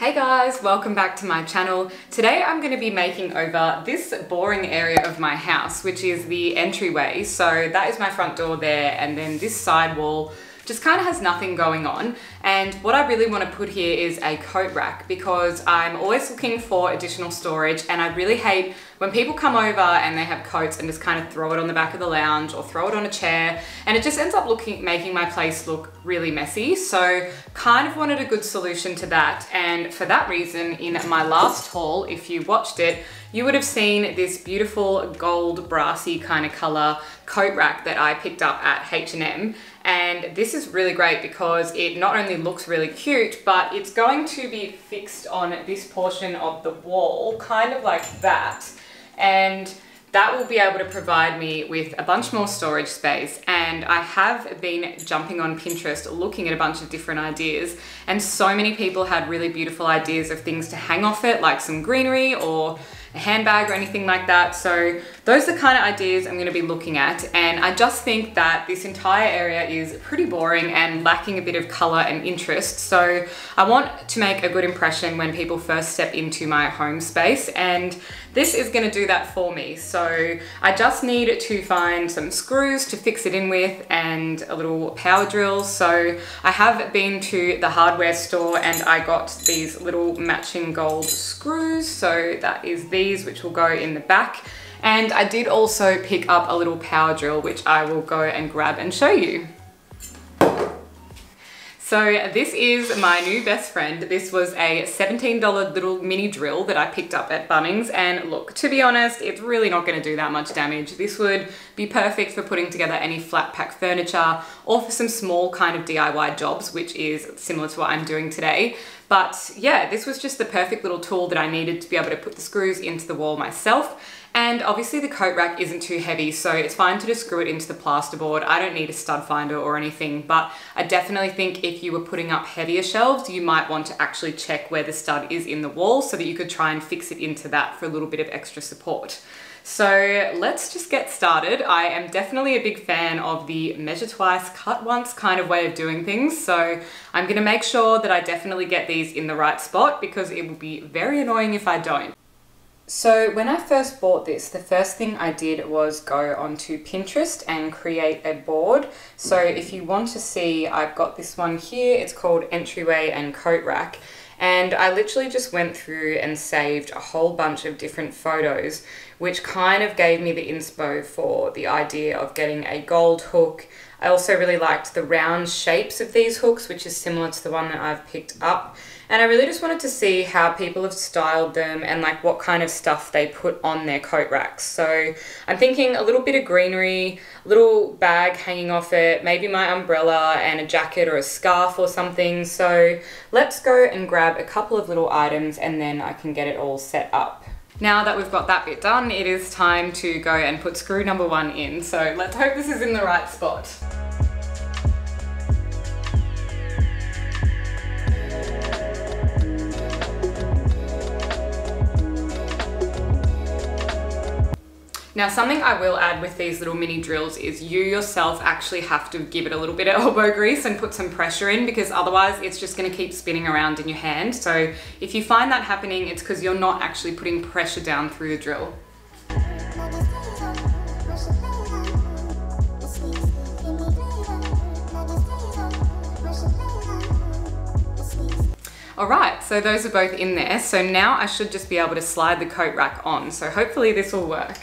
Hey guys, welcome back to my channel. Today I'm going to be making over this boring area of my house, which is the entryway. So that is my front door there, and then this side wall just kind of has nothing going on. And what I really want to put here is a coat rack, because I'm always looking for additional storage, and I really hate when people come over and they have coats and just kind of throw it on the back of the lounge or throw it on a chair, and it just ends up making my place look really messy. So kind of wanted a good solution to that, and for that reason, in my last haul, if you watched it, you would have seen this beautiful gold brassy kind of color coat rack that I picked up at H&M. And this is really great because it not only looks really cute, but it's going to be fixed on this portion of the wall, kind of like that. And that will be able to provide me with a bunch more storage space. And I have been jumping on Pinterest looking at a bunch of different ideas, and so many people had really beautiful ideas of things to hang off it, like some greenery or a handbag or anything like that. So those are the kind of ideas I'm going to be looking at, and I just think that this entire area is pretty boring and lacking a bit of color and interest. So I want to make a good impression when people first step into my home space, and this is going to do that for me. So I just need to find some screws to fix it in with and a little power drill. So I have been to the hardware store and I got these little matching gold screws. So that is these, which will go in the back. And I did also pick up a little power drill, which I will go and grab and show you. So this is my new best friend. This was a $17 little mini drill that I picked up at Bunnings, and look, to be honest, it's really not going to do that much damage. This would be perfect for putting together any flat pack furniture or for some small kind of DIY jobs, which is similar to what I'm doing today. But yeah, this was just the perfect little tool that I needed to be able to put the screws into the wall myself. And obviously the coat rack isn't too heavy, so it's fine to just screw it into the plasterboard. I don't need a stud finder or anything, but I definitely think if you were putting up heavier shelves, you might want to actually check where the stud is in the wall so that you could try and fix it into that for a little bit of extra support. So let's just get started. I am definitely a big fan of the measure twice, cut once kind of way of doing things. So I'm gonna make sure that I definitely get these in the right spot, because it will be very annoying if I don't. So when I first bought this, the first thing I did was go onto Pinterest and create a board. So if you want to see, I've got this one here. It's called Entryway and Coat Rack. And I literally just went through and saved a whole bunch of different photos, which kind of gave me the inspo for the idea of getting a gold hook. I also really liked the round shapes of these hooks, which is similar to the one that I've picked up. And I really just wanted to see how people have styled them and like what kind of stuff they put on their coat racks. So I'm thinking a little bit of greenery, little bag hanging off it, maybe my umbrella and a jacket or a scarf or something. So let's go and grab a couple of little items and then I can get it all set up. Now that we've got that bit done, it is time to go and put screw number 1 in. So let's hope this is in the right spot. Now, something I will add with these little mini drills is you yourself actually have to give it a little bit of elbow grease and put some pressure in, because otherwise it's just going to keep spinning around in your hand. So if you find that happening, it's because you're not actually putting pressure down through the drill. Alright, so those are both in there. So now I should just be able to slide the coat rack on. So hopefully this will work.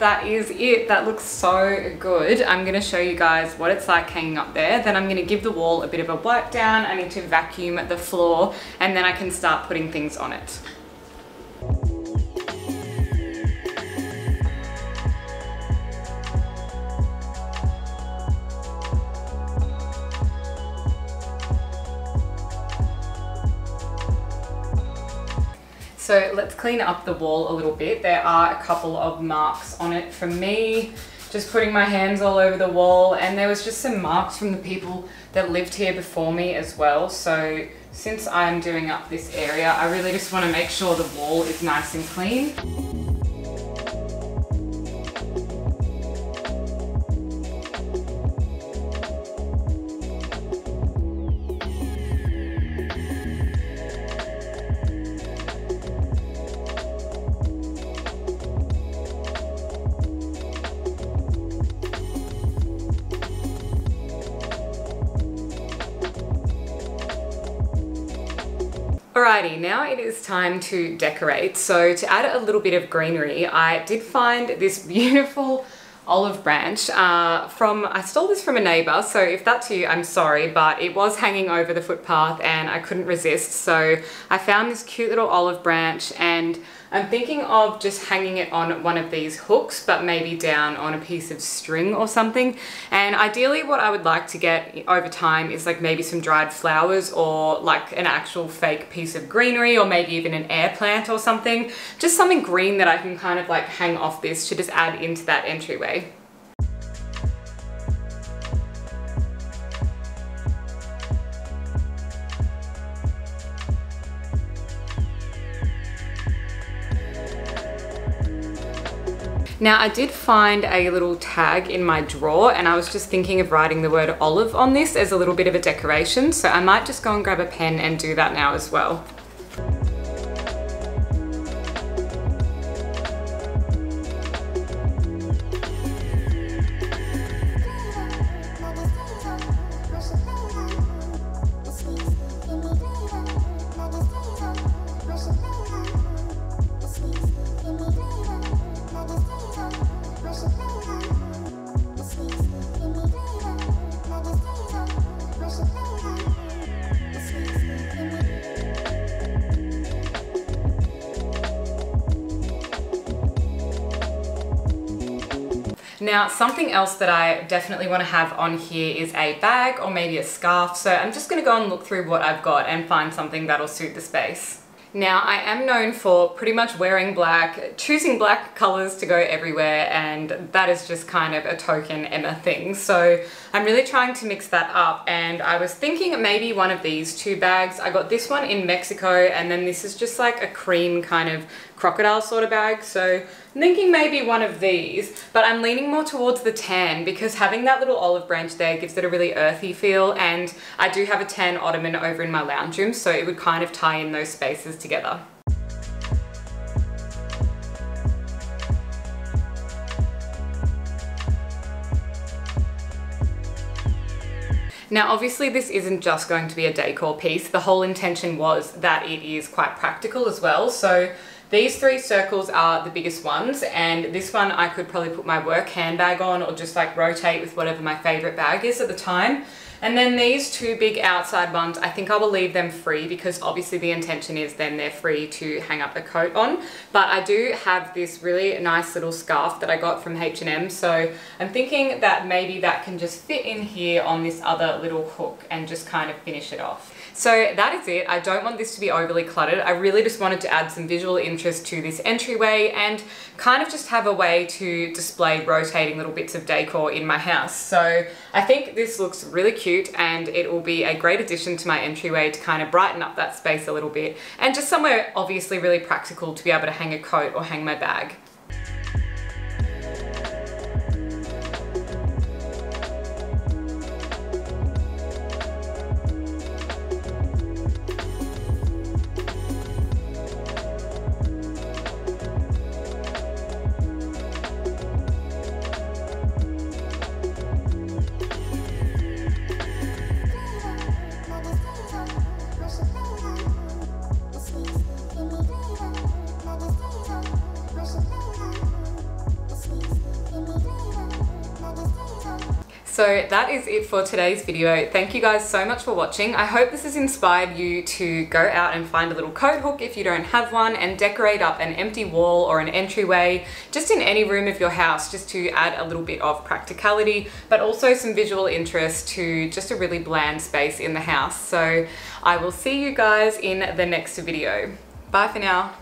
That is it. That looks so good. I'm going to show you guys what it's like hanging up there. Then I'm going to give the wall a bit of a wipe down. I need to vacuum the floor, and then I can start putting things on it. So let's clean up the wall a little bit. There are a couple of marks on it from me, just putting my hands all over the wall, and there was just some marks from the people that lived here before me as well. So since I'm doing up this area, I really just want to make sure the wall is nice and clean. Alrighty, now it is time to decorate. So to add a little bit of greenery, I did find this beautiful olive branch I stole this from a neighbor, so if that's you, I'm sorry, but it was hanging over the footpath and I couldn't resist. So I found this cute little olive branch and I'm thinking of just hanging it on one of these hooks, but maybe down on a piece of string or something. And ideally what I would like to get over time is like maybe some dried flowers or like an actual fake piece of greenery, or maybe even an air plant or something. Just something green that I can kind of like hang off this to just add into that entryway. Now I did find a little tag in my drawer and I was just thinking of writing the word olive on this as a little bit of a decoration, so I might just go and grab a pen and do that now as well. Now, something else that I definitely want to have on here is a bag or maybe a scarf. So I'm just going to go and look through what I've got and find something that'll suit the space. Now, I am known for pretty much wearing black, choosing black colors to go everywhere, and that is just kind of a token Emma thing. So I'm really trying to mix that up, and I was thinking maybe one of these two bags. I got this one in Mexico, and then this is just like a cream kind of crocodile sort of bag. So I'm thinking maybe one of these, but I'm leaning more towards the tan because having that little olive branch there gives it a really earthy feel, and I do have a tan ottoman over in my lounge room, so it would kind of tie in those spaces together. Now, obviously this isn't just going to be a decor piece. The whole intention was that it is quite practical as well. So these three circles are the biggest ones, and this one I could probably put my work handbag on or just like rotate with whatever my favorite bag is at the time. And then these two big outside ones, I think I will leave them free because obviously the intention is then they're free to hang up a coat on. But I do have this really nice little scarf that I got from H&M, so I'm thinking that maybe that can just fit in here on this other little hook and just kind of finish it off. So that is it. I don't want this to be overly cluttered. I really just wanted to add some visual interest to this entryway and kind of just have a way to display rotating little bits of decor in my house. So I think this looks really cute and it will be a great addition to my entryway to kind of brighten up that space a little bit, and just somewhere obviously really practical to be able to hang a coat or hang my bag. So that is it for today's video. Thank you guys so much for watching. I hope this has inspired you to go out and find a little coat hook if you don't have one and decorate up an empty wall or an entryway just in any room of your house, just to add a little bit of practicality but also some visual interest to just a really bland space in the house. So I will see you guys in the next video. Bye for now.